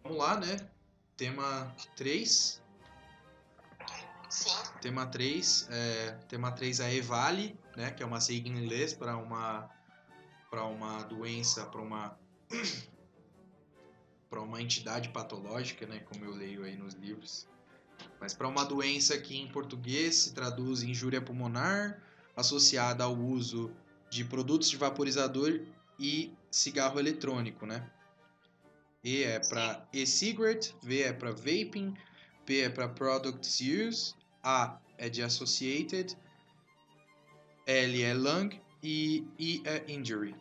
Vamos lá, né? Tema 3. Sim. Tema 3 é a EVALI, né? Que é uma sigla em inglês para uma doença, para uma entidade patológica, né? Como eu leio aí nos livros. Mas para uma doença que em português se traduz em injúria pulmonar, associada ao uso de produtos de vaporizador e cigarro eletrônico, né? E é para e-cigarette, V é para vaping, P é para products use, A é de associated, L é lung e I é injury.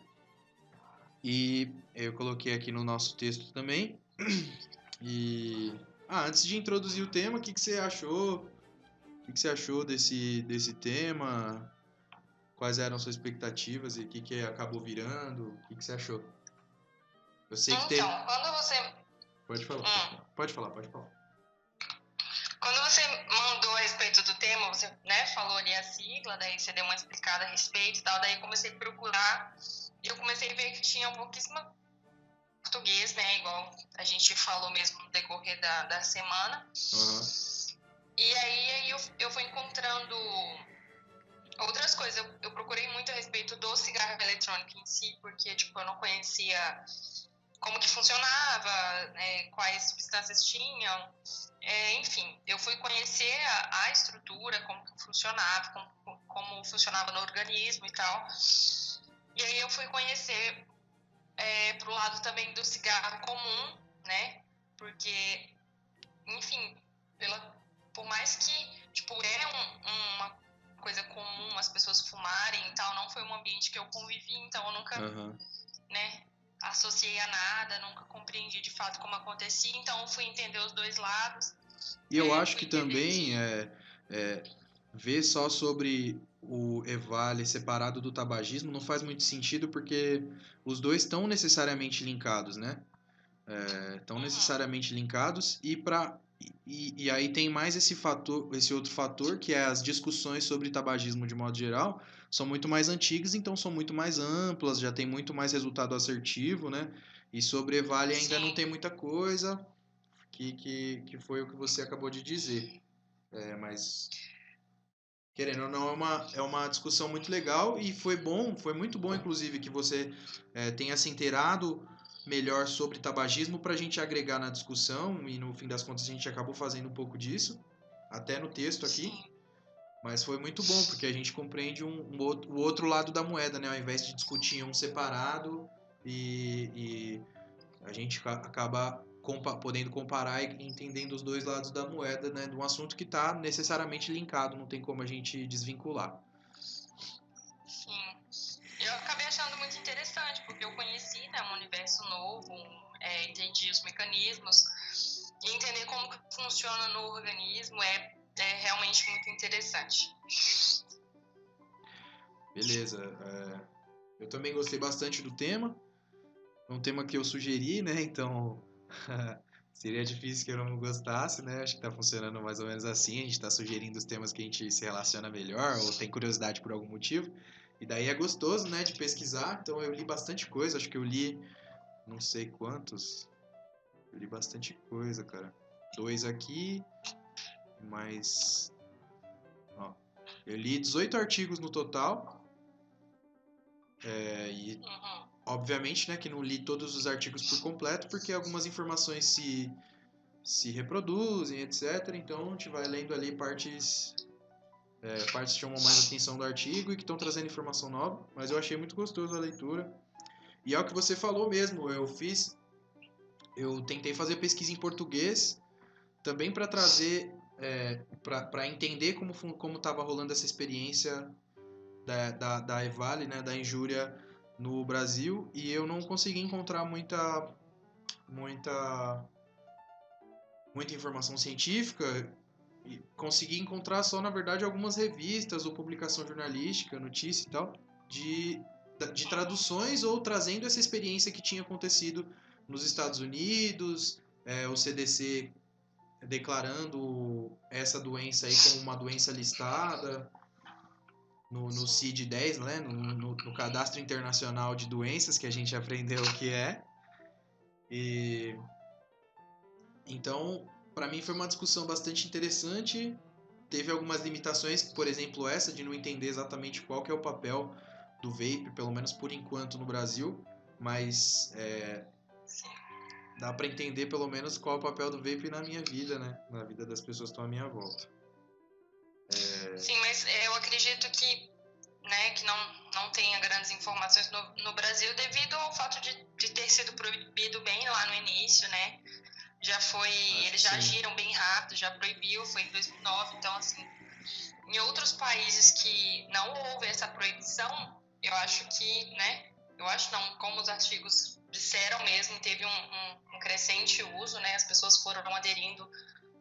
E eu coloquei aqui no nosso texto também. E antes de introduzir o tema, o que você achou? O que você achou desse tema? Quais eram suas expectativas e o que acabou virando? O que você achou? Eu sei que teve. Então, quando você. Pode falar. Pode falar. Quando você mandou a respeito do tema, você, né, falou ali a sigla, daí você deu uma explicada a respeito e tal, daí eu comecei a procurar e eu comecei a ver que tinha pouquíssimo português, né, igual a gente falou mesmo no decorrer da semana. Uhum. E aí eu fui encontrando outras coisas. Eu procurei muito a respeito do cigarro eletrônico em si, porque, tipo, eu não conhecia como que funcionava, quais substâncias tinham. Enfim, eu fui conhecer a estrutura, como que funcionava, como funcionava no organismo e tal. E aí eu fui conhecer pro lado também do cigarro comum, né? Porque, enfim, por mais que, tipo, uma coisa comum as pessoas fumarem e tal, não foi um ambiente que eu convivi, então eu nunca, né, associei a nada, nunca compreendi de fato como acontecia, então eu fui entender os dois lados. E eu acho que também ver só sobre o EVALI separado do tabagismo não faz muito sentido porque os dois estão necessariamente linkados, né? Estão necessariamente linkados e aí tem mais esse outro fator que é as discussões sobre tabagismo de modo geral são muito mais antigas, então são muito mais amplas, já tem muito mais resultado assertivo, né? E sobre EVALI ainda não tem muita coisa que foi o que você acabou de dizer. Mas querendo ou não, é uma discussão muito legal e foi muito bom, inclusive, que você tenha se inteirado melhor sobre tabagismo para a gente agregar na discussão e no fim das contas a gente acabou fazendo um pouco disso, até no texto aqui. Mas foi muito bom, porque a gente compreende o outro lado da moeda, né? Ao invés de discutir um separado e a gente acaba podendo comparar e entendendo os dois lados da moeda, né, de um assunto que está necessariamente linkado, não tem como a gente desvincular. Sim. Eu acabei achando muito interessante, porque eu conheci, né, um universo novo, entendi os mecanismos, e entender como que funciona no organismo é realmente muito interessante. Beleza. Eu também gostei bastante do tema. É um tema que eu sugeri, né? Então seria difícil que eu não gostasse, né? Acho que tá funcionando mais ou menos assim. A gente tá sugerindo os temas que a gente se relaciona melhor ou tem curiosidade por algum motivo. E daí é gostoso, né, de pesquisar. Então eu li bastante coisa. Acho que eu li não sei quantos. Eu li bastante coisa, cara. 2 aqui, mas. Ó, eu li 18 artigos no total. E obviamente, né, que não li todos os artigos por completo, porque algumas informações se reproduzem, etc. Então a gente vai lendo ali partes que chamam mais atenção do artigo e que estão trazendo informação nova. Mas eu achei muito gostoso a leitura. E é o que você falou mesmo, eu tentei fazer pesquisa em português também para trazer, para entender como estava rolando essa experiência da EVALI, né, da injúria no Brasil, e eu não consegui encontrar muita, muita informação científica. E consegui encontrar só, na verdade, algumas revistas ou publicação jornalística, notícia e tal, de traduções ou trazendo essa experiência que tinha acontecido nos Estados Unidos, o CDC declarando essa doença aí como uma doença listada no CID-10, né? No Cadastro Internacional de Doenças, que a gente aprendeu o que é. E Então, para mim foi uma discussão bastante interessante. Teve algumas limitações, por exemplo, essa de não entender exatamente qual que é o papel do vape, pelo menos por enquanto no Brasil, mas dá para entender pelo menos qual é o papel do vape na minha vida, né? Na vida das pessoas que estão à minha volta. Sim, mas eu acredito que, né, que não tenha grandes informações no Brasil devido ao fato de ter sido proibido bem lá no início, né? Já foi, eles já agiram bem rápido, já proibiu, foi em 2009, então assim, em outros países que não houve essa proibição, eu acho que, né, eu acho não, como os artigos disseram mesmo, teve um crescente uso, né, as pessoas foram aderindo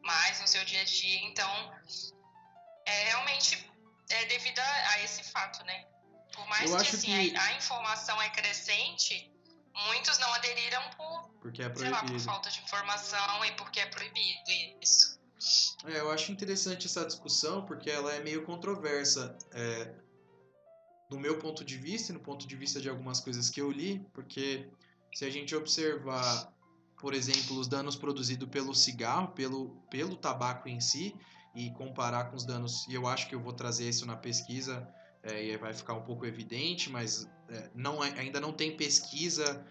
mais no seu dia a dia, então realmente é devido a esse fato, né? Por mais Eu que, acho assim, que a informação é crescente, muitos não aderiram porque é sei lá, por proibido. falta de informação e porque é proibido isso. Eu acho interessante essa discussão porque ela é meio controversa. Do meu ponto de vista e no ponto de vista de algumas coisas que eu li, porque se a gente observar, por exemplo, os danos produzidos pelo cigarro, pelo tabaco em si, e comparar com os danos, e eu acho que eu vou trazer isso na pesquisa, e vai ficar um pouco evidente, mas ainda não tem pesquisa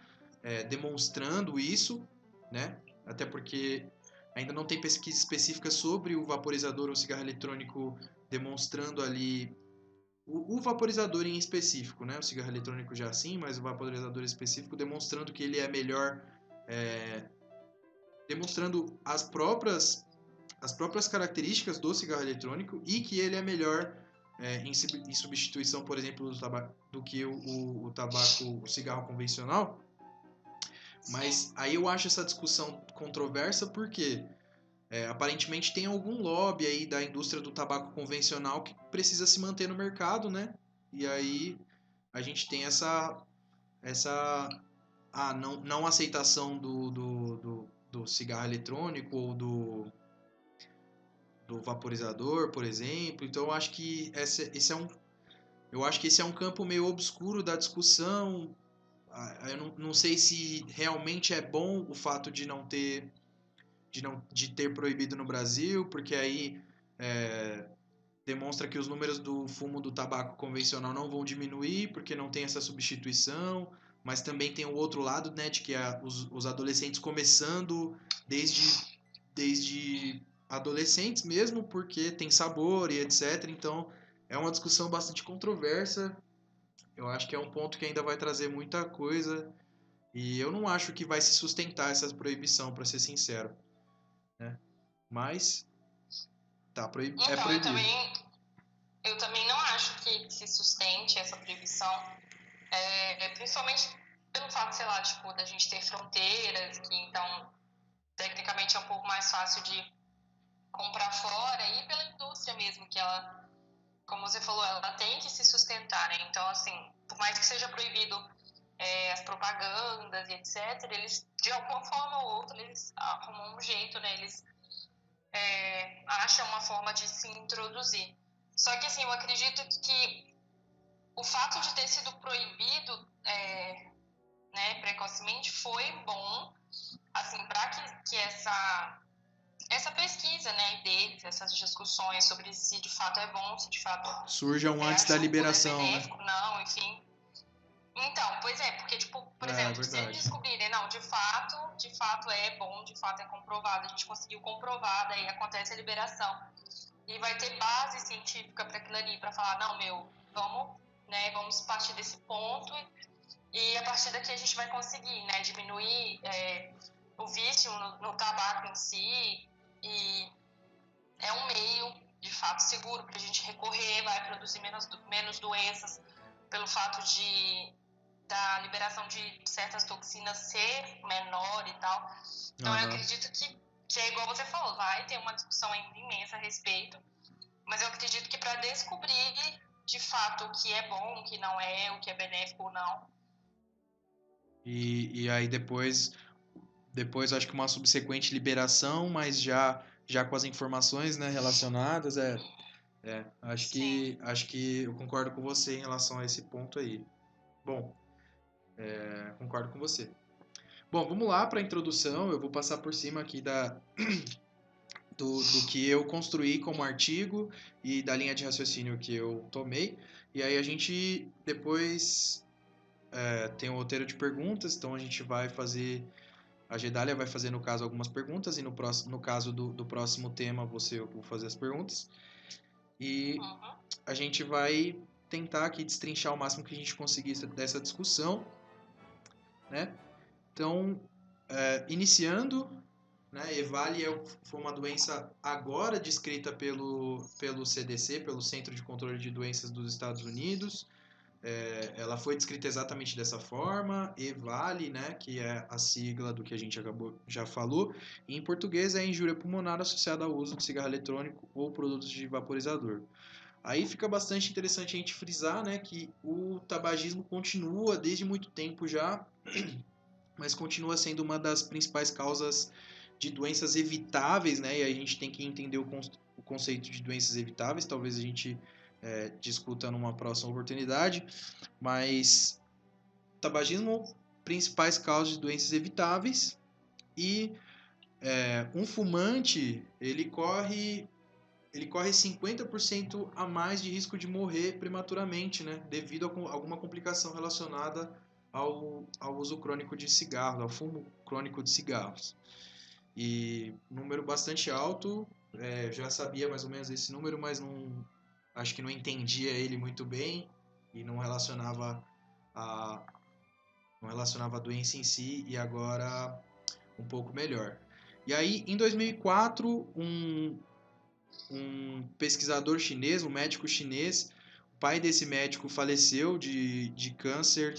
demonstrando isso, né? Até porque ainda não tem pesquisa específica sobre o vaporizador ou cigarro eletrônico demonstrando ali o vaporizador em específico, né? O cigarro eletrônico já sim, mas o vaporizador específico demonstrando que ele é melhor, demonstrando as próprias características do cigarro eletrônico e que ele é melhor em substituição, por exemplo, do que o tabaco, o cigarro convencional. Mas aí eu acho essa discussão controversa porque aparentemente tem algum lobby aí da indústria do tabaco convencional que precisa se manter no mercado, né? E aí a gente tem essa não aceitação do cigarro eletrônico ou do vaporizador, por exemplo. Então eu acho que esse é um campo meio obscuro da discussão. Eu não sei se realmente é bom o fato de ter proibido no Brasil, porque aí demonstra que os números do fumo do tabaco convencional não vão diminuir, porque não tem essa substituição, mas também tem o outro lado, né, de que os adolescentes começando desde adolescentes mesmo, porque tem sabor e etc. Então, é uma discussão bastante controversa. Eu acho que é um ponto que ainda vai trazer muita coisa e eu não acho que vai se sustentar essa proibição, para ser sincero, né? Mas é Então, proibido. eu também não acho que se sustente essa proibição, principalmente pelo fato, sei lá, tipo, da gente ter fronteiras, que então, tecnicamente é um pouco mais fácil de comprar fora, e pela indústria mesmo, que ela, como você falou, ela tem que se sustentar, né? Então, assim, por mais que seja proibido as propagandas e etc., eles, de alguma forma ou outra, eles arrumam um jeito, né? Eles acham uma forma de se introduzir. Só que, assim, eu acredito que o fato de ter sido proibido né, precocemente foi bom, assim, para que essa pesquisa, né, deles, essas discussões sobre se de fato é bom, se de fato Surjam antes da ajuda, é liberação, né? benéfico, não, enfim. Então, pois é, porque, tipo, por É exemplo, se eles verdade. descobrirem, não, de fato é bom, de fato é comprovado, a gente conseguiu comprovar, daí acontece a liberação. E vai ter base científica para aquilo ali, para falar, não, vamos partir desse ponto e a partir daqui a gente vai conseguir, né, diminuir o vício no tabaco em si e é um meio, de fato, seguro para a gente recorrer, vai produzir menos doenças pelo fato da liberação de certas toxinas ser menor e tal. Então, eu Aham. acredito que é igual você falou, vai ter uma discussão ainda imensa a respeito, mas eu acredito que para descobrir de fato o que é bom, o que não é, o que é benéfico ou não. E aí depois acho que uma subsequente liberação, mas já com as informações, né, relacionadas, Sim. acho que eu concordo com você em relação a esse ponto aí. Bom, concordo com você. Bom, vamos lá para a introdução. Eu vou passar por cima aqui do que eu construí como artigo e da linha de raciocínio que eu tomei. E aí a gente depois tem um roteiro de perguntas, então a gente vai fazer. A Gedália vai fazer, no caso, algumas perguntas, e no caso do próximo tema, eu vou fazer as perguntas. E a gente vai tentar aqui destrinchar o máximo que a gente conseguir dessa discussão, né? Então, iniciando, né, EVALI foi uma doença agora descrita pelo CDC, pelo Centro de Controle de Doenças dos Estados Unidos. Ela foi descrita exatamente dessa forma, EVALI, né, que é a sigla do que a gente já falou. E em português é injúria pulmonar associada ao uso de cigarro eletrônico ou produtos de vaporizador. Aí fica bastante interessante a gente frisar, né, que o tabagismo continua desde muito tempo já, mas continua sendo uma das principais causas de doenças evitáveis, né? E a gente tem que entender o conceito de doenças evitáveis. Talvez a gente discuta numa próxima oportunidade, mas tabagismo, principais causas de doenças evitáveis, e um fumante ele corre 50% a mais de risco de morrer prematuramente, né? Devido a alguma complicação relacionada ao uso crônico de cigarros, ao fumo crônico de cigarros. E número bastante alto, já sabia mais ou menos esse número, mas acho que não entendia ele muito bem e a, não relacionava a doença em si, e agora um pouco melhor. E aí, em 2004, um pesquisador chinês, um médico chinês, o pai desse médico faleceu de câncer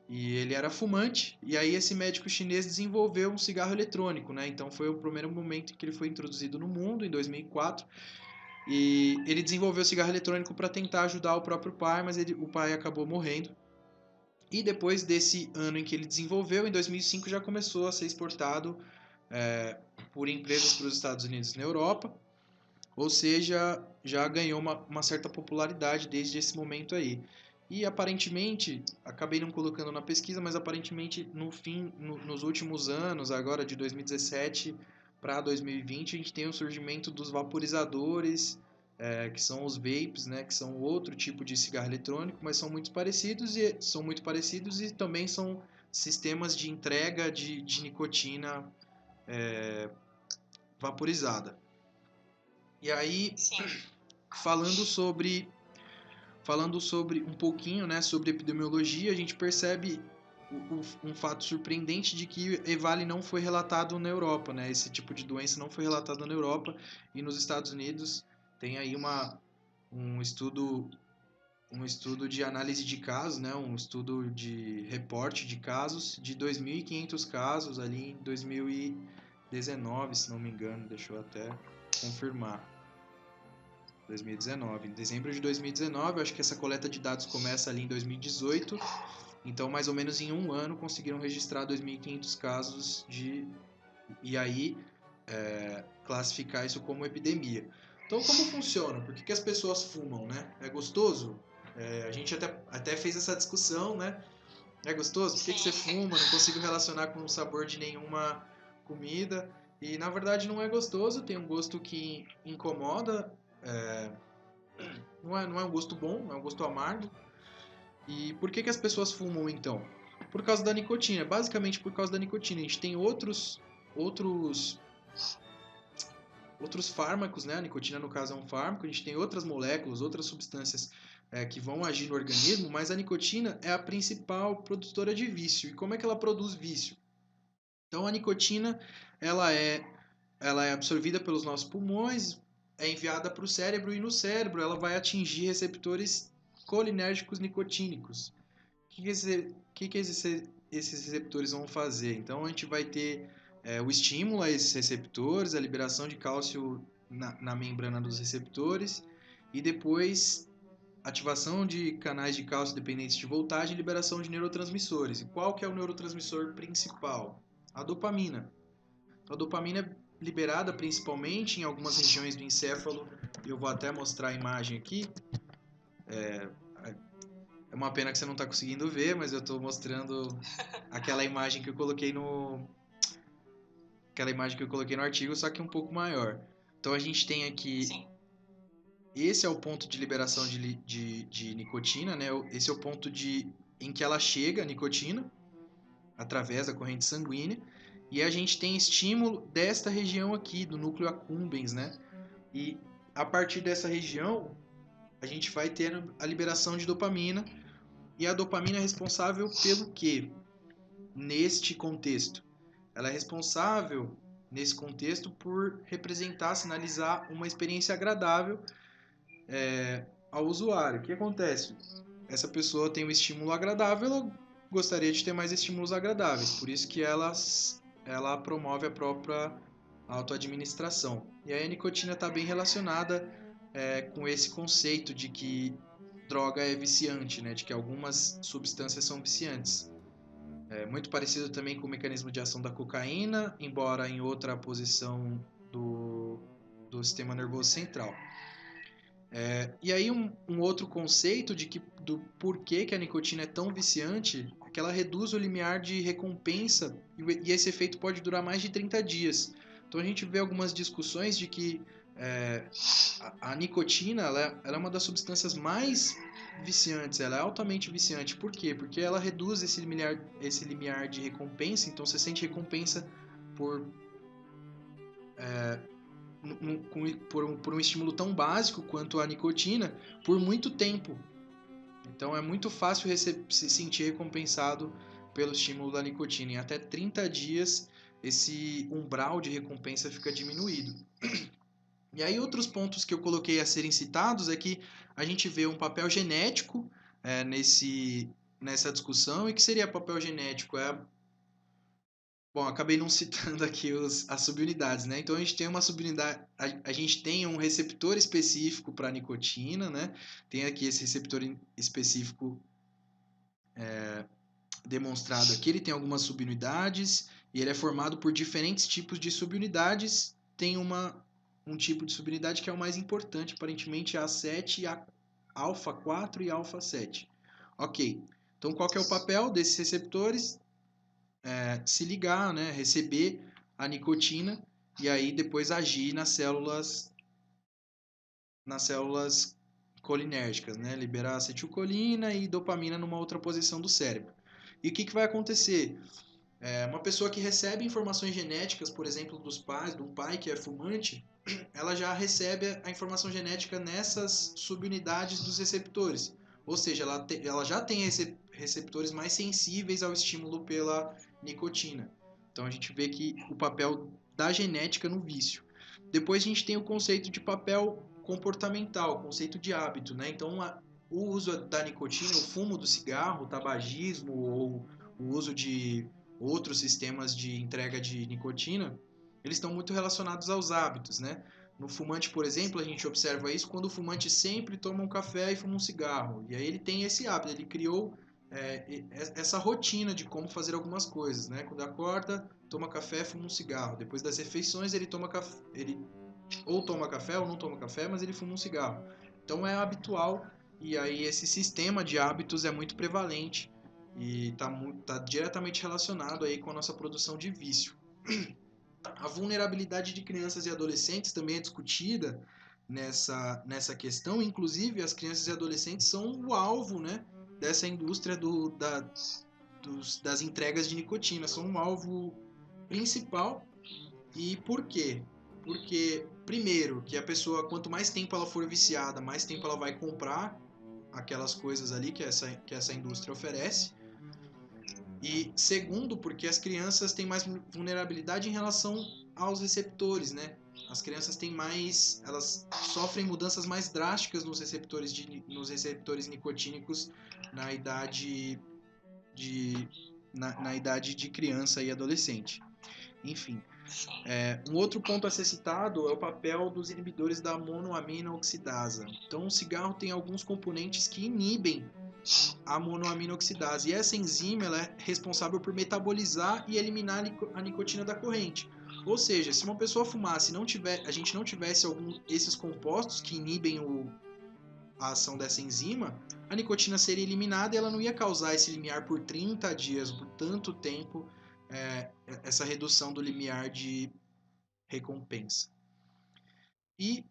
e ele era fumante. E aí esse médico chinês desenvolveu um cigarro eletrônico, né? Então foi o primeiro momento em que ele foi introduzido no mundo, em 2004. E ele desenvolveu o cigarro eletrônico para tentar ajudar o próprio pai, mas o pai acabou morrendo. E depois desse ano em que ele desenvolveu, em 2005 já começou a ser exportado por empresas para os Estados Unidos e na Europa. Ou seja, já ganhou uma certa popularidade desde esse momento aí. E aparentemente, acabei não colocando na pesquisa, mas aparentemente nos últimos anos, agora de 2017 para 2020, a gente tem o surgimento dos vaporizadores, que são os vapes, né, que são outro tipo de cigarro eletrônico, mas são muito parecidos e também são sistemas de entrega de nicotina vaporizada. E aí, falando sobre um pouquinho, né, sobre epidemiologia, a gente percebe um fato surpreendente de que EVALI não foi relatado na Europa, né? Esse tipo de doença não foi relatado na Europa, e nos Estados Unidos tem aí um estudo de análise de casos, né? Um estudo de reporte de casos de 2.500 casos ali em 2019, se não me engano, deixa eu até confirmar. 2019. Em dezembro de 2019, eu acho que essa coleta de dados começa ali em 2018. Então, mais ou menos em um ano, conseguiram registrar 2.500 casos e aí classificar isso como epidemia. Então, como funciona? Por que as pessoas fumam, né? É gostoso? A gente até fez essa discussão, né? É gostoso? Por que você fuma? Não consigo relacionar com o sabor de nenhuma comida. E, na verdade, não é gostoso. Tem um gosto que incomoda. Não é um gosto bom, é um gosto amargo. E por que as pessoas fumam então? Por causa da nicotina, basicamente por causa da nicotina. A gente tem outros fármacos, né? A nicotina, no caso, é um fármaco. A gente tem outras moléculas, outras substâncias que vão agir no organismo, mas a nicotina é a principal produtora de vício. E como é que ela produz vício? Então, a nicotina ela é absorvida pelos nossos pulmões, é enviada para o cérebro, e no cérebro ela vai atingir receptores colinérgicos nicotínicos. O que esses receptores vão fazer? Então a gente vai ter o estímulo a esses receptores, a liberação de cálcio na membrana dos receptores, e depois ativação de canais de cálcio dependentes de voltagem e liberação de neurotransmissores. E qual que é o neurotransmissor principal? A dopamina. A dopamina é liberada principalmente em algumas regiões do encéfalo. Eu vou até mostrar a imagem aqui. É uma pena que você não está conseguindo ver, mas eu estou mostrando aquela imagem que eu coloquei no artigo, só que um pouco maior. Então a gente tem aqui, Sim. esse é o ponto de liberação de nicotina, né? Esse é o ponto em que ela chega, a nicotina, através da corrente sanguínea. E a gente tem estímulo desta região aqui, do núcleo accumbens, né? E a partir dessa região, a gente vai ter a liberação de dopamina. E a dopamina é responsável pelo quê? Neste contexto. Ela é responsável, nesse contexto, por representar, sinalizar uma experiência agradável ao usuário. O que acontece? Essa pessoa tem um estímulo agradável, ela gostaria de ter mais estímulos agradáveis. Por isso que ela promove a própria autoadministração. E aí a nicotina está bem relacionada com esse conceito de que droga é viciante, né? De que algumas substâncias são viciantes. É muito parecido também com o mecanismo de ação da cocaína, embora em outra posição do sistema nervoso central. E aí um outro conceito do porquê que a nicotina é tão viciante é que ela reduz o limiar de recompensa e esse efeito pode durar mais de 30 dias. Então a gente vê algumas discussões de que a nicotina ela é uma das substâncias mais viciantes, ela é altamente viciante. Por quê? Porque ela reduz esse limiar de recompensa, então você sente recompensa por por um estímulo tão básico quanto a nicotina por muito tempo. Então é muito fácil se sentir recompensado pelo estímulo da nicotina. Em até 30 dias esse umbral de recompensa fica diminuído. E aí outros pontos que eu coloquei a serem citados é que a gente vê um papel genético nessa discussão. E o que seria papel genético? Bom, acabei não citando aqui as subunidades, né? Então a gente tem uma subunidade, a gente tem um receptor específico para nicotina, né? Tem aqui esse receptor específico demonstrado aqui, ele tem algumas subunidades e ele é formado por diferentes tipos de subunidades. Tem um tipo de subunidade que é o mais importante, aparentemente A7, alfa 4 e alfa 7. Ok, então qual que é o papel desses receptores? Se ligar, né, receber a nicotina e aí depois agir nas células colinérgicas, né, liberar acetilcolina e dopamina numa outra posição do cérebro. E o que vai acontecer? Uma pessoa que recebe informações genéticas, por exemplo, dos pais, de um pai que é fumante, ela já recebe a informação genética nessas subunidades dos receptores. Ou seja, ela já tem receptores mais sensíveis ao estímulo pela nicotina. Então a gente vê que o papel da genética no vício. Depois a gente tem o conceito de papel comportamental, o conceito de hábito, né? Então o uso da nicotina, o fumo do cigarro, o tabagismo ou o uso de outros sistemas de entrega de nicotina, eles estão muito relacionados aos hábitos, né? No fumante, por exemplo, a gente observa isso quando o fumante sempre toma um café e fuma um cigarro. E aí ele tem esse hábito, ele criou essa rotina de como fazer algumas coisas, né? Quando acorda, toma café, fuma um cigarro. Depois das refeições, ele toma café, ele ou toma café ou não toma café, mas ele fuma um cigarro. Então é habitual e aí esse sistema de hábitos é muito prevalente e está diretamente relacionado aí com a nossa produção de vício. A vulnerabilidade de crianças e adolescentes também é discutida nessa questão. Inclusive, as crianças e adolescentes são o alvo, né, dessa indústria das entregas de nicotina. São um alvo principal. E por quê? Porque, primeiro, que a pessoa, quanto mais tempo ela for viciada, mais tempo ela vai comprar aquelas coisas ali que essa indústria oferece. E segundo, porque as crianças têm mais vulnerabilidade em relação aos receptores, né? As crianças elas sofrem mudanças mais drásticas nos receptores nicotínicos na idade na idade de criança e adolescente. Enfim, um outro ponto a ser citado é o papel dos inibidores da monoamina oxidasa. Então, o cigarro tem alguns componentes que inibem a monoamina oxidase. E essa enzima ela é responsável por metabolizar e eliminar a nicotina da corrente. Ou seja, se uma pessoa fumasse e a gente não tivesse esses compostos que inibem a ação dessa enzima, a nicotina seria eliminada e ela não ia causar esse limiar por 30 dias, por tanto tempo, essa redução do limiar de recompensa. E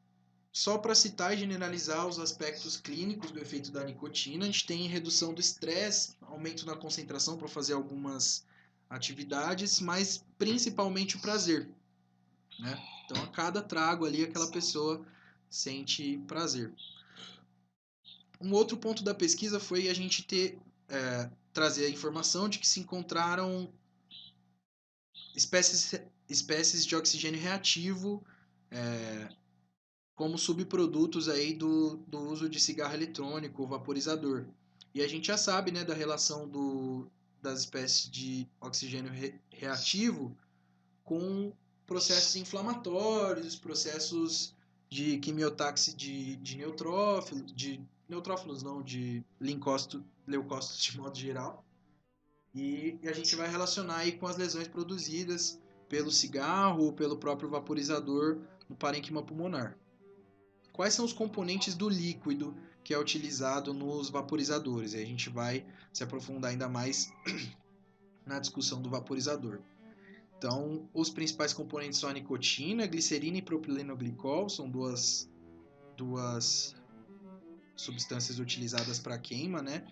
só para citar e generalizar os aspectos clínicos do efeito da nicotina, a gente tem redução do estresse, aumento na concentração para fazer algumas atividades, mas principalmente o prazer, né? Então, a cada trago ali, aquela pessoa sente prazer. Um outro ponto da pesquisa foi a gente trazer a informação de que se encontraram espécies de oxigênio reativo como subprodutos aí do uso de cigarro eletrônico ou vaporizador. E a gente já sabe, né, da relação das espécies de oxigênio reativo com processos inflamatórios, processos de quimiotaxe de neutrófilos não, de leucócitos de modo geral. E a gente vai relacionar aí com as lesões produzidas pelo cigarro ou pelo próprio vaporizador no parênquima pulmonar. Quais são os componentes do líquido que é utilizado nos vaporizadores? Aí a gente vai se aprofundar ainda mais na discussão do vaporizador. Então, os principais componentes são a nicotina, glicerina e propilenoglicol, são duas substâncias utilizadas para queima, né?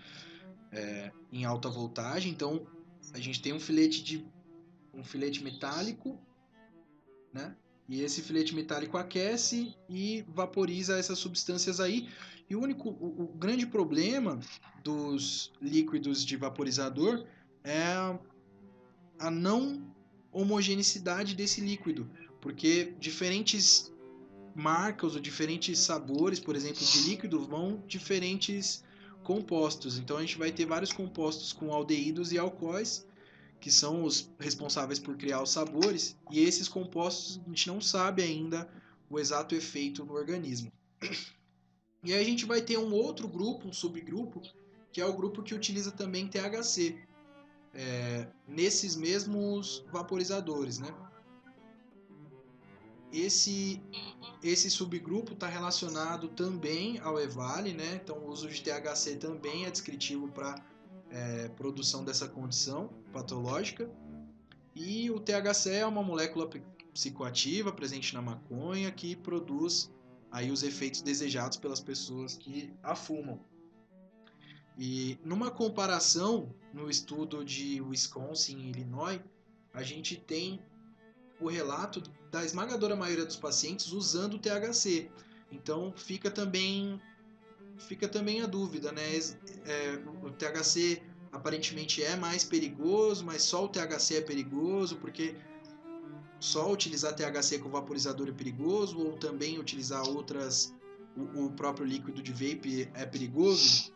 Em alta voltagem. Então, a gente tem um filete metálico, né? E esse filete metálico aquece e vaporiza essas substâncias aí. E o grande problema dos líquidos de vaporizador é a não homogeneidade desse líquido, porque diferentes marcas ou diferentes sabores, por exemplo, de líquido vão diferentes compostos. Então a gente vai ter vários compostos com aldeídos e alcoóis, que são os responsáveis por criar os sabores, e esses compostos a gente não sabe ainda o exato efeito no organismo. E aí a gente vai ter um outro grupo, um subgrupo, que é o grupo que utiliza também THC, nesses mesmos vaporizadores, né? Esse subgrupo está relacionado também ao EVALI, né? Então o uso de THC também é descritivo para produção dessa condição patológica. E o THC é uma molécula psicoativa presente na maconha que produz aí os efeitos desejados pelas pessoas que a fumam. E numa comparação no estudo de Wisconsin e Illinois, a gente tem o relato da esmagadora maioria dos pacientes usando o THC. Então fica também a dúvida, né? O THC aparentemente é mais perigoso, mas só o THC é perigoso, porque só utilizar THC com vaporizador é perigoso, ou também utilizar o próprio líquido de vape é perigoso,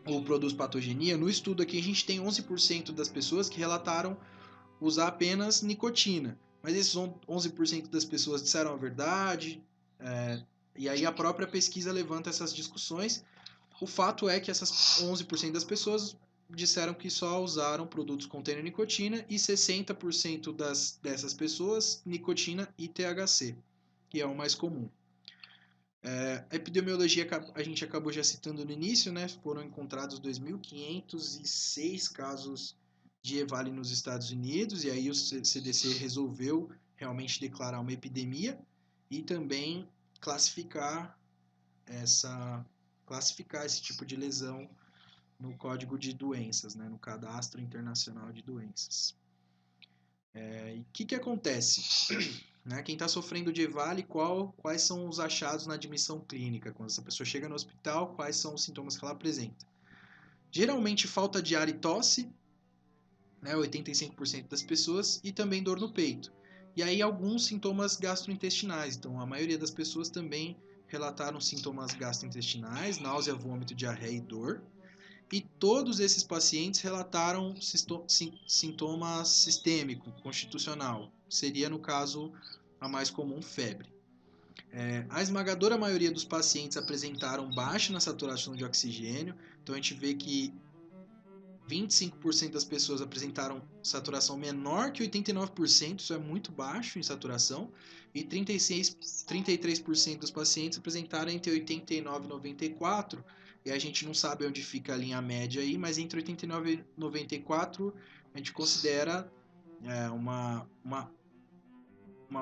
ou produz patogenia. No estudo aqui a gente tem 11% das pessoas que relataram usar apenas nicotina, mas esses 11% das pessoas disseram a verdade, e aí a própria pesquisa levanta essas discussões. O fato é que essas 11% das pessoas disseram que só usaram produtos contendo nicotina e 60% dessas pessoas nicotina e THC, que é o mais comum. A epidemiologia a gente acabou já citando no início, né? Foram encontrados 2.506 casos de EVALI nos Estados Unidos, e aí o CDC resolveu realmente declarar uma epidemia e também classificar esse tipo de lesão no Código de Doenças, né, no Cadastro Internacional de Doenças. E o que acontece? Né, quem está sofrendo de EVALI, quais são os achados na admissão clínica? Quando essa pessoa chega no hospital, quais são os sintomas que ela apresenta? Geralmente falta de ar e tosse, né, 85% das pessoas, e também dor no peito. E aí alguns sintomas gastrointestinais, então a maioria das pessoas também relataram sintomas gastrointestinais, náusea, vômito, diarreia e dor. E todos esses pacientes relataram sintomas sistêmico, constitucional. Seria, no caso, a mais comum, febre. A esmagadora maioria dos pacientes apresentaram baixa na saturação de oxigênio. Então, a gente vê que 25% das pessoas apresentaram saturação menor que 89%, isso é muito baixo em saturação, e 33% dos pacientes apresentaram entre 89 e 94, e a gente não sabe onde fica a linha média aí, mas entre 89 e 94 a gente considera uma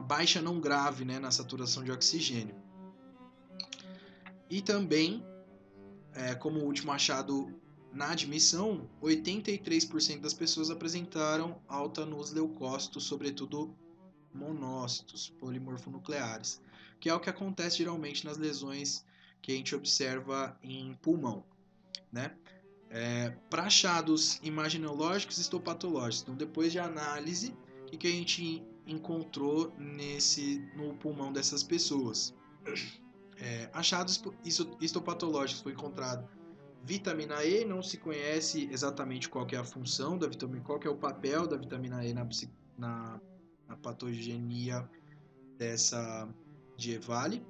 baixa não grave, né, na saturação de oxigênio. E também, como último achado na admissão, 83% das pessoas apresentaram alta nos leucócitos, sobretudo monócitos polimorfonucleares, que é o que acontece geralmente nas lesões que a gente observa em pulmão, né? Para achados imaginológicos e histopatológicos, então depois de análise, o que a gente encontrou no pulmão dessas pessoas? Achados histopatológicos, foi encontrado vitamina E, não se conhece exatamente qual que é a função da vitamina, qual que é o papel da vitamina E na patogenia de EVALI.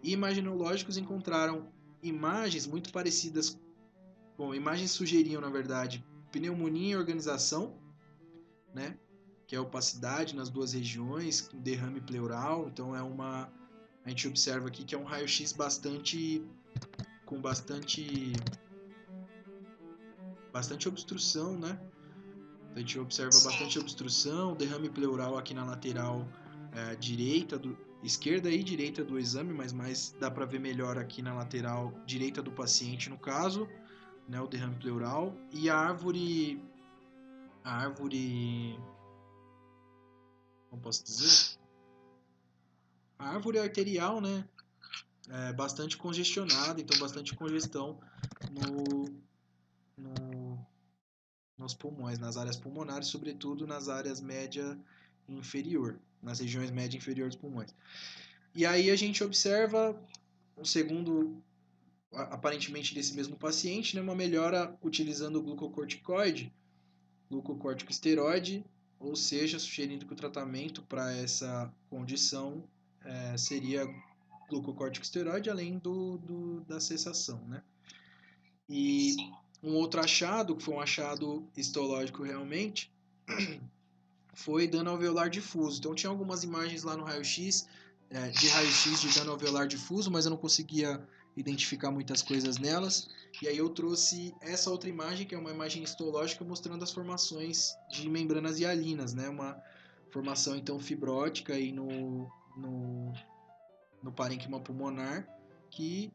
E imaginológicos encontraram imagens muito parecidas, imagens sugeriam, na verdade, pneumonia e organização, né? Que é opacidade nas duas regiões, derrame pleural, então a gente observa aqui que é um raio-x com bastante obstrução, né? A gente observa bastante obstrução, derrame pleural aqui na lateral esquerda e direita do exame, mas mais dá para ver melhor aqui na lateral direita do paciente, no caso, né, o derrame pleural. E a árvore, como posso dizer? A árvore arterial, né, é bastante congestionada, então bastante congestão nos pulmões, nas áreas pulmonares, sobretudo nas áreas média e inferior, nas regiões média e inferior dos pulmões. E aí a gente observa, segundo aparentemente desse mesmo paciente, né, uma melhora utilizando o glucocorticosteroide, ou seja, sugerindo que o tratamento para essa condição seria glucocorticosteroide, além da cessação, né? E um outro achado, que foi um achado histológico realmente, foi dano alveolar difuso. Então tinha algumas imagens lá no raio-x, de raio-x de dano alveolar difuso, mas eu não conseguia identificar muitas coisas nelas. E aí eu trouxe essa outra imagem, que é uma imagem histológica mostrando as formações de membranas hialinas, né? Uma formação então fibrótica aí no parênquima pulmonar, que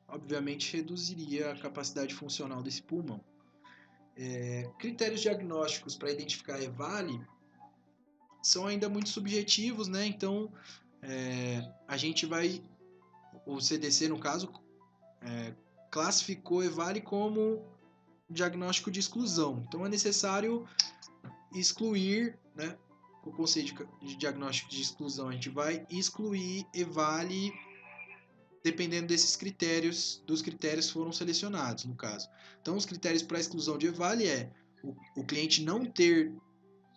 obviamente reduziria a capacidade funcional desse pulmão. Critérios diagnósticos para identificar a EVALI são ainda muito subjetivos, né? Então, a gente vai... O CDC, no caso, classificou EVALI como diagnóstico de exclusão. Então, é necessário excluir, né? O conceito de diagnóstico de exclusão, a gente vai excluir EVALI dependendo dos critérios que foram selecionados, no caso. Então, os critérios para exclusão de EVALI o cliente não ter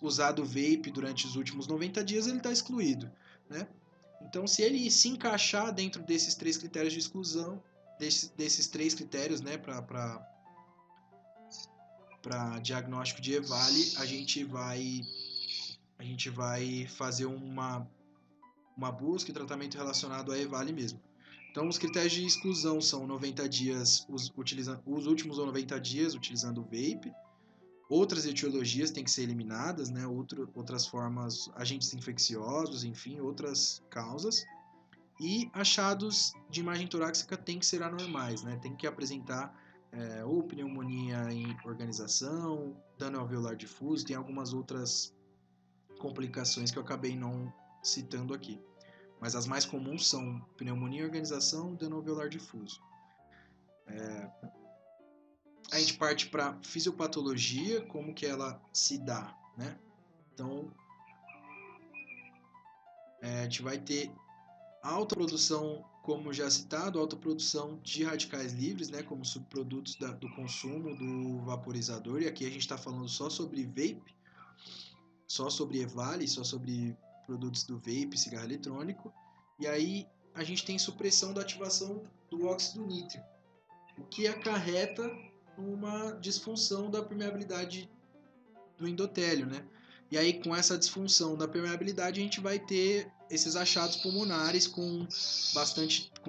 usado vape durante os últimos 90 dias, ele está excluído, né? Então, se ele se encaixar dentro desses 3 critérios de exclusão, desses 3 critérios, né, para diagnóstico de EVALI, a gente vai fazer uma busca e tratamento relacionado a EVALI mesmo. Então, os critérios de exclusão são 90 dias, os últimos 90 dias utilizando o vape. Outras etiologias têm que ser eliminadas, né? Outras formas, agentes infecciosos, enfim, outras causas. E achados de imagem torácica têm que ser anormais, né? Tem que apresentar ou pneumonia em organização, dano alveolar difuso, tem algumas outras complicações que eu acabei não citando aqui. Mas as mais comuns são pneumonia em organização e dano alveolar difuso. A gente parte para fisiopatologia, como que ela se dá, né? Então, a gente vai ter alta produção, como já citado, alta produção de radicais livres, né? Como subprodutos do consumo do vaporizador. E aqui a gente está falando só sobre vape, só sobre EVALI, só sobre produtos do vape, cigarro eletrônico. E aí a gente tem supressão da ativação do óxido nítrico, o que acarreta uma disfunção da permeabilidade do endotélio, né? E aí, com essa disfunção da permeabilidade, a gente vai ter esses achados pulmonares com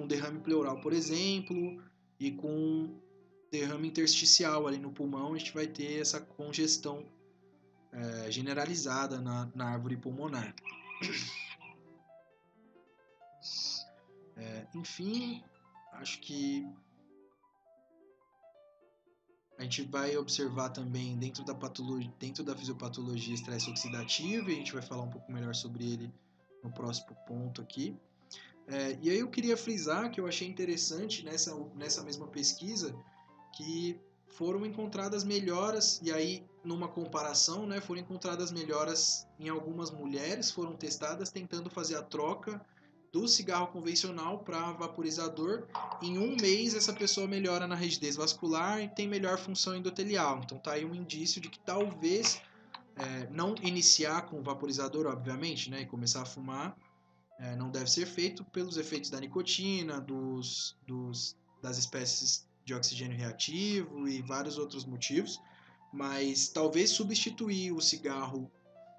derrame pleural, por exemplo, e com derrame intersticial ali no pulmão, a gente vai ter essa congestão generalizada na árvore pulmonar. Enfim, acho que a gente vai observar também dentro da fisiopatologia estresse oxidativo, e a gente vai falar um pouco melhor sobre ele no próximo ponto aqui. E aí eu queria frisar que eu achei interessante nessa mesma pesquisa que foram encontradas melhoras, e aí numa comparação, né, foram encontradas melhoras em algumas mulheres, foram testadas tentando fazer a troca do cigarro convencional para vaporizador. Em um mês essa pessoa melhora na rigidez vascular e tem melhor função endotelial. Então tá aí um indício de que talvez não iniciar com vaporizador, obviamente, né, e começar a fumar não deve ser feito pelos efeitos da nicotina, das espécies de oxigênio reativo e vários outros motivos, mas talvez substituir o cigarro.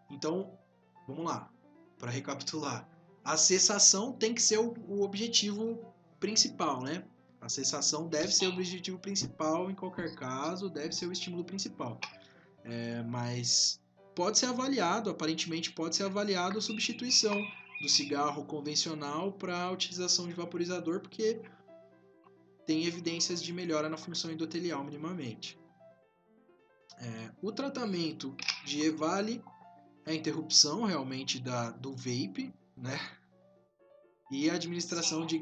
Então, vamos lá, para recapitular. A cessação tem que ser o objetivo principal, né? A cessação deve ser o objetivo principal em qualquer caso, deve ser o estímulo principal. Mas pode ser avaliado, aparentemente pode ser avaliado a substituição do cigarro convencional para a utilização de vaporizador, porque tem evidências de melhora na função endotelial minimamente. O tratamento de EVALI é a interrupção realmente do vape, né? E a administração de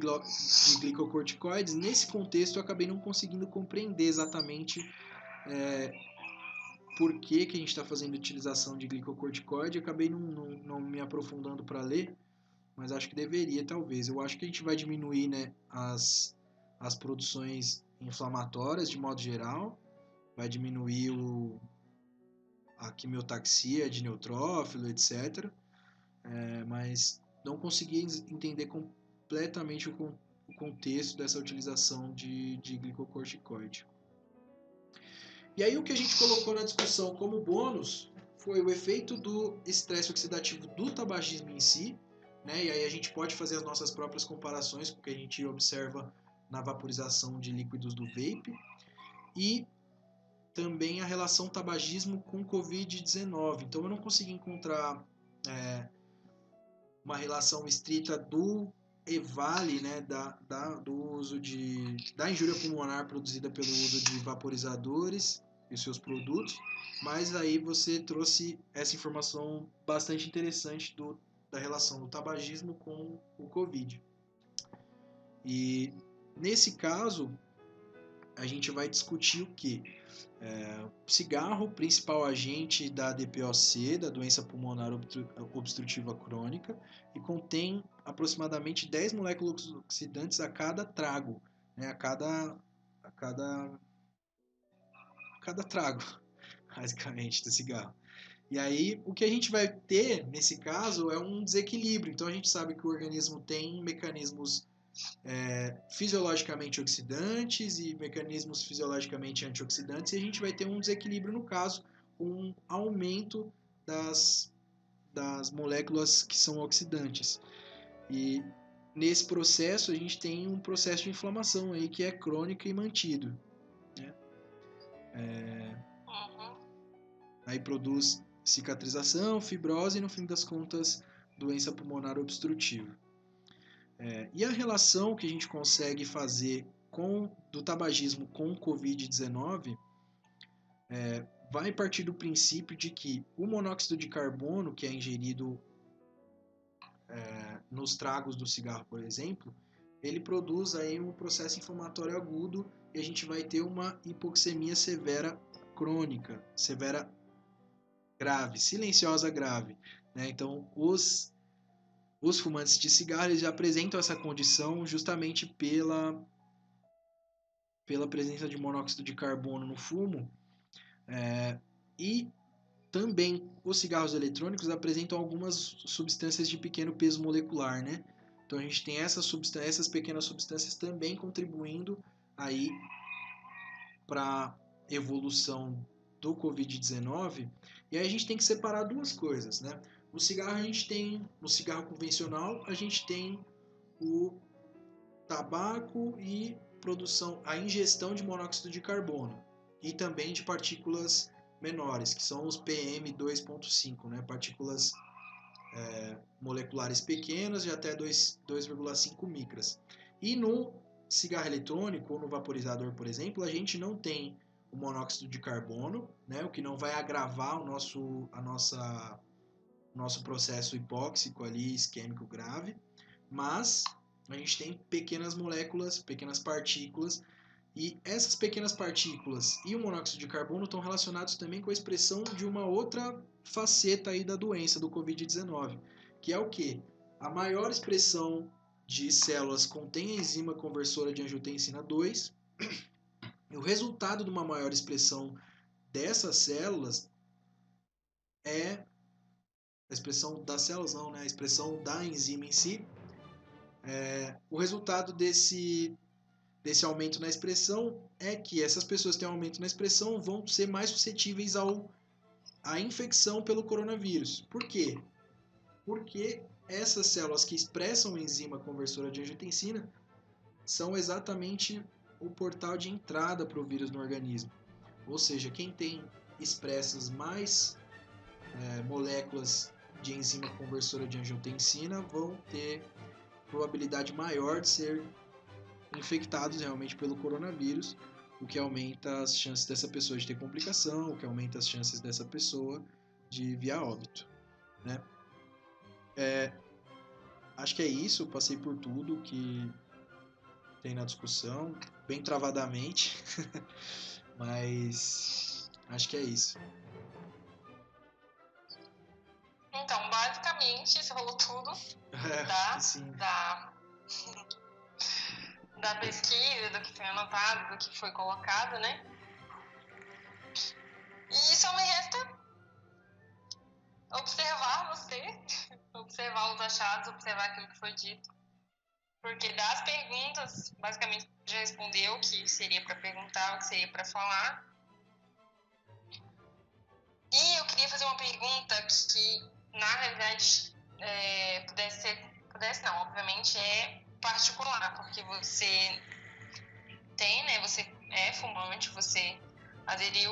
glicocorticoides. Nesse contexto eu acabei não conseguindo compreender exatamente por que a gente está fazendo utilização de glicocorticoide. Acabei não me aprofundando para ler, mas acho que deveria, talvez. Eu acho que a gente vai diminuir, né, as produções inflamatórias de modo geral, vai diminuir a quimiotaxia de neutrófilo, etc. Mas não consegui entender completamente o contexto dessa utilização de glicocorticoide. E aí o que a gente colocou na discussão como bônus foi o efeito do estresse oxidativo do tabagismo em si, né? E aí a gente pode fazer as nossas próprias comparações com o que a gente observa na vaporização de líquidos do vape, e também a relação tabagismo com Covid-19. Então eu não consegui encontrar uma relação estrita do EVALI, né, do uso da injúria pulmonar produzida pelo uso de vaporizadores e seus produtos, mas aí você trouxe essa informação bastante interessante da relação do tabagismo com o Covid. E nesse caso, a gente vai discutir o que? O cigarro, principal agente da DPOC, da doença pulmonar obstrutiva crônica, e contém aproximadamente 10 moléculas oxidantes a cada trago, né? a cada trago, basicamente, do cigarro. E aí, o que a gente vai ter, nesse caso, é um desequilíbrio. Então, a gente sabe que o organismo tem mecanismos fisiologicamente oxidantes e mecanismos fisiologicamente antioxidantes, e a gente vai ter um desequilíbrio, no caso, um aumento das moléculas que são oxidantes. E nesse processo, a gente tem um processo de inflamação aí que é crônico e mantido, né? Aí produz cicatrização, fibrose e, no fim das contas, doença pulmonar obstrutiva. E a relação que a gente consegue fazer do tabagismo com o Covid-19 vai partir do princípio de que o monóxido de carbono, que é ingerido nos tragos do cigarro, por exemplo, ele produz aí um processo inflamatório agudo, e a gente vai ter uma hipoxemia severa crônica, severa grave, silenciosa grave, né? Então, os fumantes de cigarro eles já apresentam essa condição justamente pela presença de monóxido de carbono no fumo, e também os cigarros eletrônicos apresentam algumas substâncias de pequeno peso molecular, né? Então a gente tem essas pequenas substâncias também contribuindo aí para evolução do Covid-19, e aí a gente tem que separar duas coisas, né? No cigarro no cigarro convencional, a gente tem o tabaco e a ingestão de monóxido de carbono e também de partículas menores, que são os PM2.5, né? Partículas moleculares pequenas de até 2,5 micras. E no cigarro eletrônico ou no vaporizador, por exemplo, a gente não tem o monóxido de carbono, né? O que não vai agravar nosso processo hipóxico ali, isquêmico grave, mas a gente tem pequenas moléculas, pequenas partículas, e essas pequenas partículas e o monóxido de carbono estão relacionados também com a expressão de uma outra faceta aí da doença do Covid-19, que é o que? A maior expressão de células contém a enzima conversora de angiotensina 2, e o resultado de uma maior expressão dessas células é a expressão das células não, né? A expressão da enzima em si. O resultado desse aumento na expressão é que essas pessoas que têm um aumento na expressão vão ser mais suscetíveis à infecção pelo coronavírus. Por quê? Porque essas células que expressam a enzima conversora de angiotensina são exatamente o portal de entrada para o vírus no organismo. Ou seja, quem tem expressas mais moléculas de enzima conversora de angiotensina vão ter probabilidade maior de ser infectados realmente pelo coronavírus, o que aumenta as chances dessa pessoa de ter complicação, o que aumenta as chances dessa pessoa de vir a óbito, né? Acho que é isso, passei por tudo que tem na discussão, bem travadamente, mas acho que é isso. Então, basicamente, você falou tudo da pesquisa, do que foi anotado, do que foi colocado, né? E só me resta observar você, observar os achados, observar aquilo que foi dito. Porque das perguntas, basicamente, já respondeu o que seria para perguntar, o que seria para falar. E eu queria fazer uma pergunta que, na realidade, pudesse não, obviamente é particular, porque você tem, né, você é fumante, você aderiu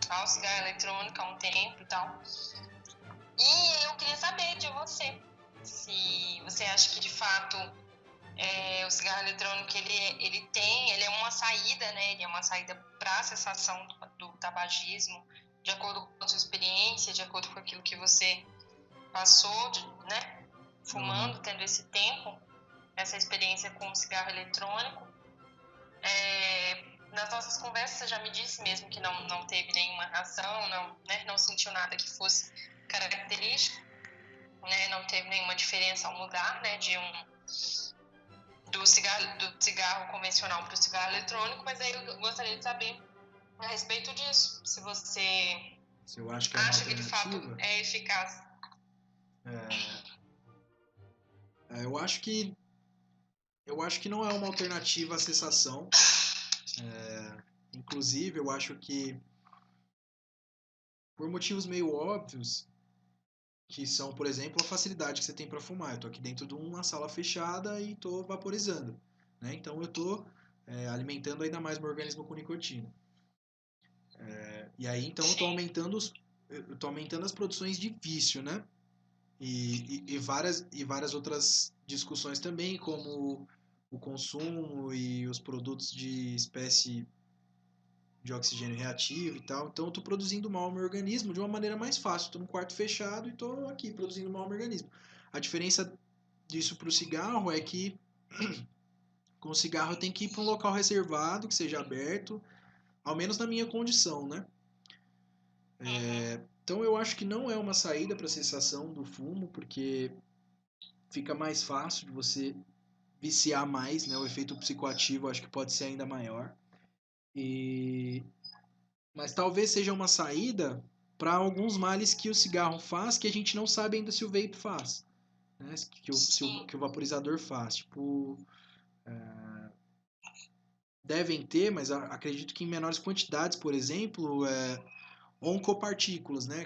ao cigarro eletrônico há um tempo e tal. E eu queria saber de você, se você acha que de fato o cigarro eletrônico ele é uma saída, né? Ele é uma saída para a cessação do tabagismo, de acordo com a sua experiência, de acordo com aquilo que você passou, né? Fumando, tendo esse tempo, essa experiência com o cigarro eletrônico. Nas nossas conversas você já me disse mesmo que não teve nenhuma reação, não sentiu nada que fosse característico, né? Não teve nenhuma diferença ao mudar, né? Do cigarro convencional para o cigarro eletrônico, mas aí eu gostaria de saber a respeito disso, se você acha que de fato é eficaz. Eu acho que não é uma alternativa à cessação. Inclusive, eu acho que por motivos meio óbvios, que são, por exemplo, a facilidade que você tem para fumar. Eu estou aqui dentro de uma sala fechada e estou vaporizando, né? Então eu estou alimentando ainda mais meu organismo com nicotina. E aí então eu estou aumentando as produções de vício, né? E várias outras discussões também, como o consumo e os produtos de espécie de oxigênio reativo e tal. Então eu estou produzindo mal ao meu organismo de uma maneira mais fácil. Estou num quarto fechado e estou aqui produzindo mal ao meu organismo. A diferença disso para o cigarro é que com o cigarro eu tenho que ir para um local reservado, que seja aberto, ao menos na minha condição, né? Então eu acho que não é uma saída para a cessação do fumo, porque fica mais fácil de você viciar mais, né? O efeito psicoativo acho que pode ser ainda maior. Mas talvez seja uma saída para alguns males que o cigarro faz que a gente não sabe ainda se o vape faz, né? Que o vaporizador faz, tipo devem ter, mas acredito que em menores quantidades, por exemplo, oncopartículas, né?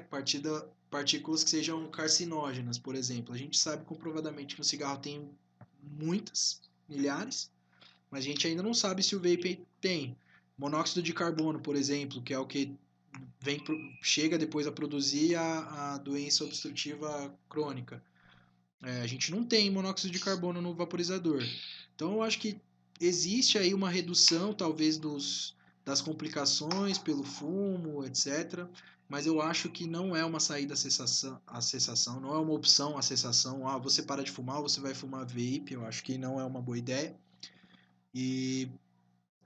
Partículas que sejam carcinógenas, por exemplo. A gente sabe comprovadamente que no cigarro tem muitas, milhares, mas a gente ainda não sabe se o vape tem. Monóxido de carbono, por exemplo, que é o que chega depois a produzir a doença obstrutiva crônica. A gente não tem monóxido de carbono no vaporizador. Então eu acho que existe aí uma redução, talvez, das complicações pelo fumo, etc. Mas eu acho que não é uma saída à cessação, não é uma opção à cessação. Ah, você para de fumar, você vai fumar vape. Eu acho que não é uma boa ideia. E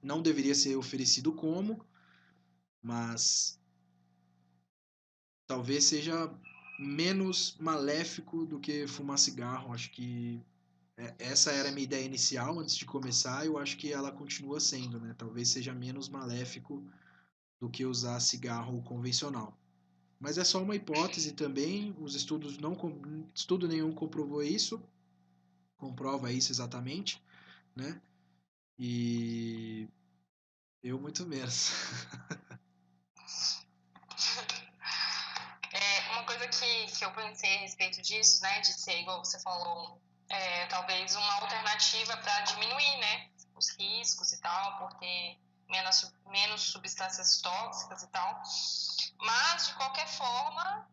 não deveria ser oferecido como, mas talvez seja menos maléfico do que fumar cigarro. Acho que essa era a minha ideia inicial antes de começar, e eu acho que ela continua sendo, né? Talvez seja menos maléfico do que usar cigarro convencional. Mas é só uma hipótese também, os estudos não estudo nenhum comprovou isso, comprova isso exatamente, né? E eu muito menos. Uma coisa que eu pensei a respeito disso, né, de ser, igual você falou, talvez uma alternativa para diminuir, né, os riscos e tal, por ter menos substâncias tóxicas e tal. Mas, de qualquer forma,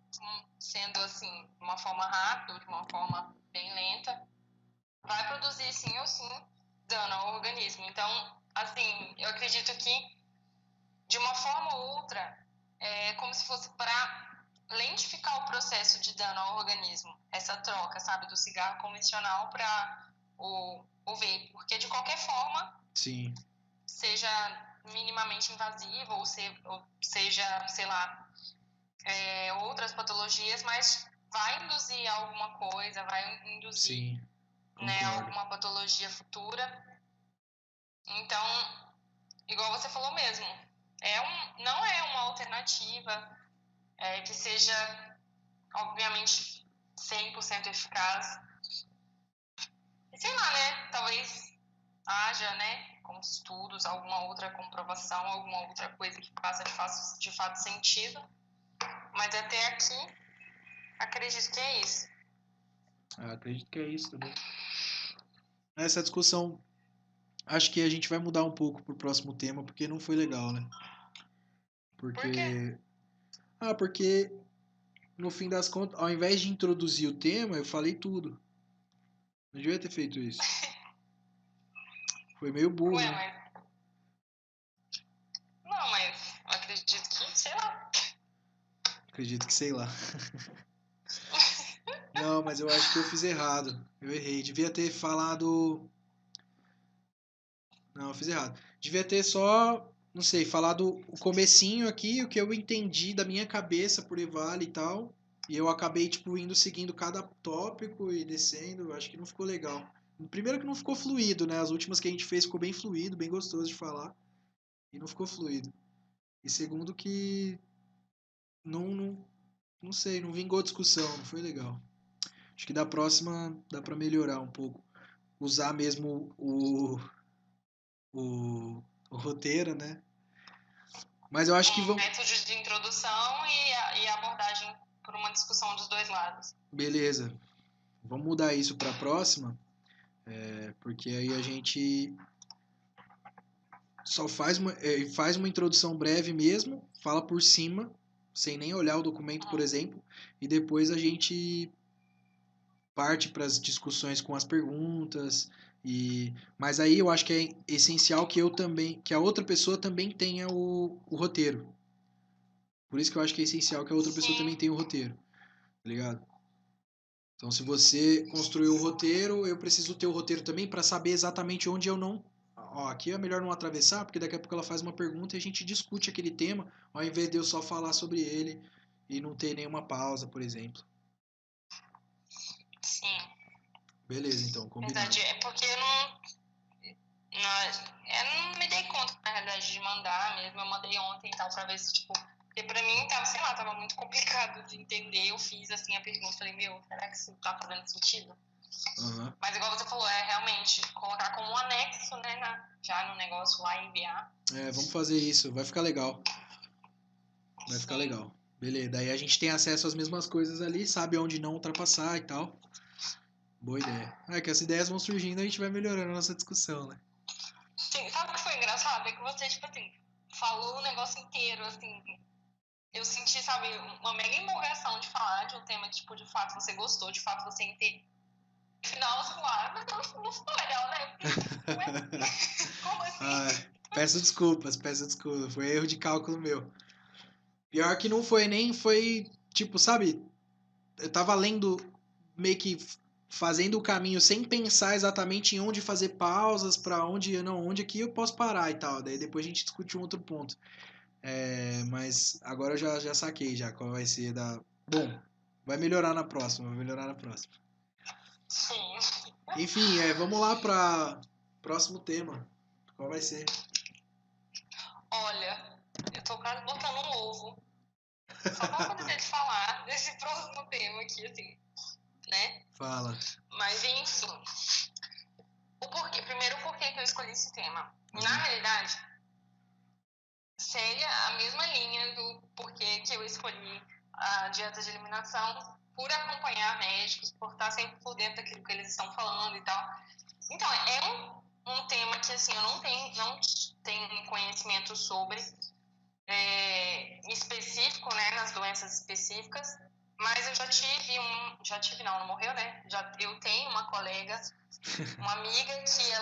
sendo assim, de uma forma rápida, de uma forma bem lenta, vai produzir sim ou sim dano ao organismo. Então, assim, eu acredito que, de uma forma ou outra, é como se fosse para lentificar o processo de dano ao organismo, essa troca, sabe, do cigarro convencional para o vape, porque de qualquer forma, Sim, seja minimamente invasivo ou seja, sei lá, outras patologias, mas vai induzir alguma coisa, vai induzir, sim, né, concordo. alguma patologia futura. Então, igual você falou mesmo, não é uma alternativa que seja, obviamente, 100% eficaz. E sei lá, né? Talvez haja, né, com estudos, alguma outra comprovação, alguma outra coisa que faça de fato sentido. Mas até aqui, acredito que é isso. Acredito que é isso também. Essa discussão, acho que a gente vai mudar um pouco pro próximo tema, porque não foi legal, né? Por quê? Porque no fim das contas, ao invés de introduzir o tema, eu falei tudo. Não devia ter feito isso. Foi meio burro, Ué, né? mas... Não, mas eu acredito que, sei lá. Acredito que sei lá. Não, mas eu acho que eu fiz errado. Eu errei. Devia ter falado. Não, eu fiz errado. Devia ter só, não sei, falado o comecinho aqui, o que eu entendi da minha cabeça por Evale e tal. E eu acabei, tipo, indo seguindo cada tópico e descendo. Eu acho que não ficou legal. Primeiro que não ficou fluido, né? As últimas que a gente fez ficou bem fluido, bem gostoso de falar. E não ficou fluido. E segundo que não sei, não vingou discussão, não foi legal. Acho que da próxima dá pra melhorar um pouco. Usar mesmo o roteiro, né? Mas eu acho que Um vão. método de introdução e abordagem por uma discussão dos dois lados. Beleza. Vamos mudar isso pra próxima, porque aí a gente só faz uma introdução breve mesmo, fala por cima, sem nem olhar o documento, por exemplo, e depois a gente parte para as discussões com as perguntas. Mas aí eu acho que é essencial que eu também, que a outra pessoa também tenha o roteiro. Por isso que eu acho que é essencial que a outra pessoa também Sim, tenha o roteiro, tá ligado? Então, se você construiu o roteiro, eu preciso ter o roteiro também para saber exatamente onde eu não. Ó, aqui é melhor não atravessar, porque daqui a pouco ela faz uma pergunta e a gente discute aquele tema, ao invés de eu só falar sobre ele e não ter nenhuma pausa, por exemplo. sim. Beleza, então, combinado. Verdade. É porque eu não me dei conta, na realidade, de mandar mesmo. Eu mandei ontem e tal, pra ver se, tipo. Porque pra mim tava, sei lá, tava muito complicado de entender. Eu fiz assim a pergunta, falei, meu, será que isso tá fazendo sentido? Uhum. Mas igual você falou, é realmente colocar como um anexo, né, já no negócio lá e enviar. Vamos fazer isso, vai ficar legal. Vai ficar Sim. legal. Beleza, daí a gente tem acesso às mesmas coisas ali, sabe onde não ultrapassar e tal. Boa ideia. É que as ideias vão surgindo e a gente vai melhorando a nossa discussão, né? Sim, sabe o que foi engraçado? É que você, tipo assim, falou o negócio inteiro, assim. Eu senti, sabe, uma mega empolgação de falar de um tema que, tipo, de fato você gostou, de fato você entende. No final, você fala, mas não ficou legal, né? Como assim? Peço desculpas, peço desculpas. Foi erro de cálculo meu. Pior que não foi nem, foi, tipo, sabe? Eu tava lendo, meio que fazendo o caminho sem pensar exatamente em onde fazer pausas, pra onde, não, onde aqui eu posso parar e tal. Daí depois a gente discute um outro ponto. Mas agora eu já saquei já qual vai ser da... Bom, vai melhorar na próxima, vai melhorar na próxima. Sim. Enfim, vamos lá para próximo tema. Qual vai ser? Olha, eu tô quase botando um ovo. Só pra poder te falar desse próximo tema aqui, assim, né? Fala. Mas, enfim. Primeiro, o porquê que eu escolhi esse tema. Na realidade, segue a mesma linha do porquê que eu escolhi a dieta de eliminação, por acompanhar médicos, por estar sempre por dentro daquilo que eles estão falando e tal. Então, é um tema que, assim, eu não tenho conhecimento sobre específico, né, nas doenças específicas, mas eu já tive não morreu, né? Eu tenho uma colega, uma amiga que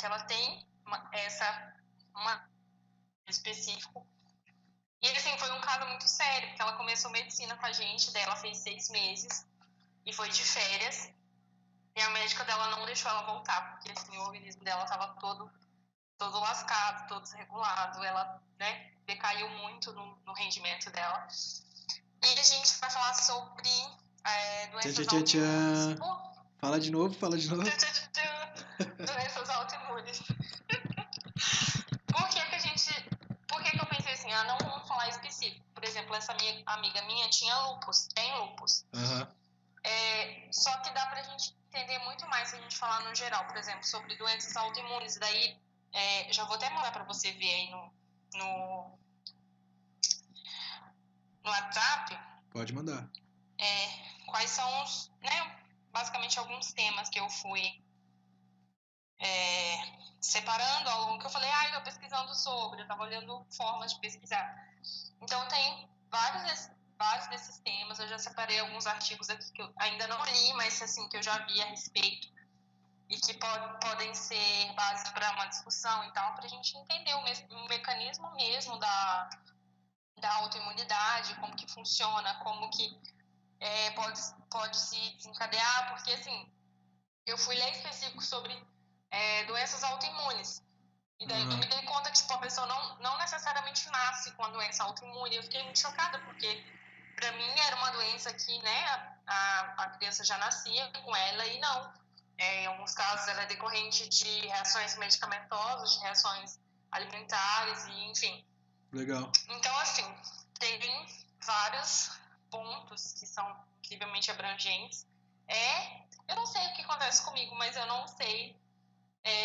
ela tem uma específico. E assim, foi um caso muito sério, porque ela começou medicina com a gente, daí ela fez 6 meses e foi de férias. E a médica dela não deixou ela voltar, porque assim, o organismo dela estava todo lascado, todo desregulado. Ela, né, decaiu muito no rendimento dela. E a gente vai falar sobre Tchan, doenças tchan, tchan, autoimunes. tchan. Fala de novo, fala de novo. Doenças autoimunes. Por que que a gente... Por que que eu pensei assim, não vamos falar específico? Por exemplo, essa minha amiga minha tinha lupus, tem lupus. Uhum. Só que dá pra gente entender muito mais se a gente falar no geral, por exemplo, sobre doenças autoimunes. Daí, já vou até mandar pra você ver aí no WhatsApp, Pode mandar. quais são né, basicamente alguns temas que eu fui separando ao longo que eu falei, eu tô pesquisando sobre, eu tava olhando formas de pesquisar. Então tem vários desses temas, eu já separei alguns artigos aqui que eu ainda não li, mas assim, que eu já vi a respeito e que podem ser base para uma discussão e tal, para a gente entender o mecanismo mesmo da autoimunidade, como que funciona, como que pode se desencadear, porque assim, eu fui ler específico sobre doenças autoimunes. E daí eu me dei conta que tipo, a pessoa não necessariamente nasce com a doença autoimune. Eu fiquei muito chocada, porque para mim era uma doença que, né, a criança já nascia com ela e não. Em alguns casos ela é decorrente de reações medicamentosas, de reações alimentares e enfim. Legal. Então, assim, tem vários pontos que são incrivelmente abrangentes. Eu não sei o que acontece comigo, mas eu não sei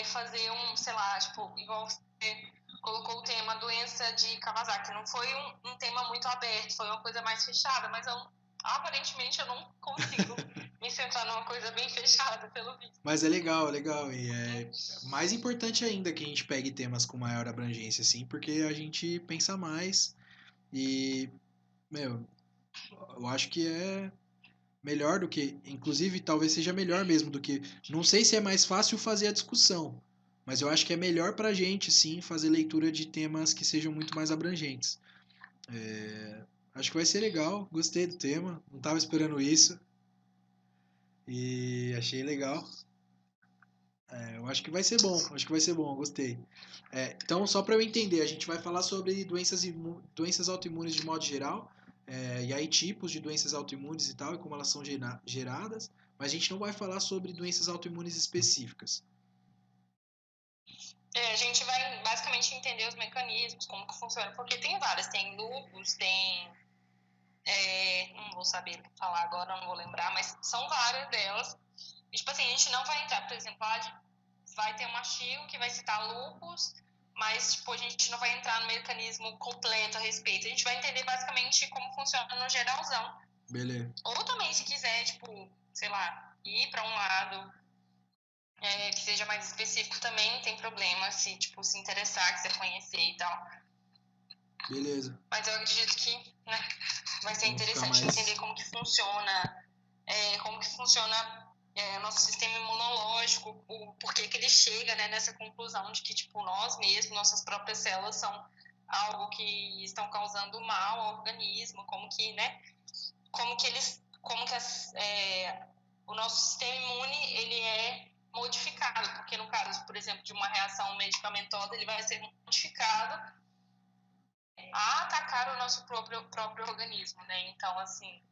fazer sei lá, tipo, igual você colocou o tema doença de Kawasaki. Não foi um tema muito aberto, foi uma coisa mais fechada, mas aparentemente eu não consigo me centrar numa coisa bem fechada, pelo visto. Mas é legal, é legal. E é mais importante ainda que a gente pegue temas com maior abrangência, assim, porque a gente pensa mais e, meu, eu acho que é melhor do que, inclusive, talvez seja melhor mesmo do que, não sei se é mais fácil fazer a discussão, mas eu acho que é melhor pra gente, sim, fazer leitura de temas que sejam muito mais abrangentes. Acho que vai ser legal, gostei do tema, não estava esperando isso e achei legal. Eu acho que vai ser bom, acho que vai ser bom, gostei. Então, só para eu entender, a gente vai falar sobre doenças autoimunes de modo geral, e aí tipos de doenças autoimunes e tal, e como elas são geradas, mas a gente não vai falar sobre doenças autoimunes específicas. A gente vai basicamente entender os mecanismos, como que funciona, porque tem várias, tem lúpus, não vou saber falar agora, não vou lembrar, mas são várias delas. tipo assim, a gente não vai entrar, por exemplo, vai ter um artigo que vai citar lúpus, mas tipo, a gente não vai entrar no mecanismo completo a respeito. A gente vai entender basicamente como funciona no geralzão. Beleza. Ou também, se quiser, tipo, sei lá, ir para um lado que seja mais específico também, não tem problema, se tipo, se interessar, quiser conhecer e tal. Beleza. Mas eu acredito que, né, vai ser Vamos ficar interessante mais... entender como que funciona o nosso sistema imunológico, o porquê que ele chega, né, nessa conclusão de que tipo, nós mesmos, nossas próprias células são algo que estão causando mal ao organismo, como que, né, o nosso sistema imune ele é modificado, porque no caso, por exemplo, de uma reação medicamentosa, ele vai ser modificado a atacar o nosso próprio organismo, né? Então, assim,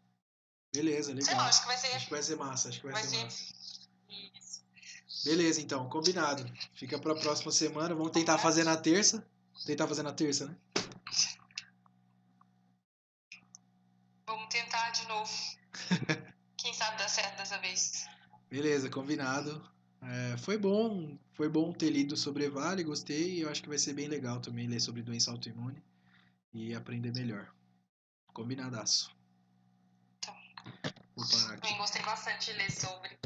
Beleza, sei legal. lá, acho que vai ser Acho que vai ser massa, acho que vai ser massa. isso. Beleza, então, combinado. Fica pra próxima semana. Vamos tentar Combinado? fazer na terça. Tentar fazer na terça, né? Vamos tentar de novo. Quem sabe dá certo dessa vez. Beleza, combinado. Foi bom ter lido sobre Evale, gostei. E eu acho que vai ser bem legal também ler sobre doença autoimune e aprender melhor. Combinadaço. Então, Vou parar aqui. também gostei bastante de ler sobre.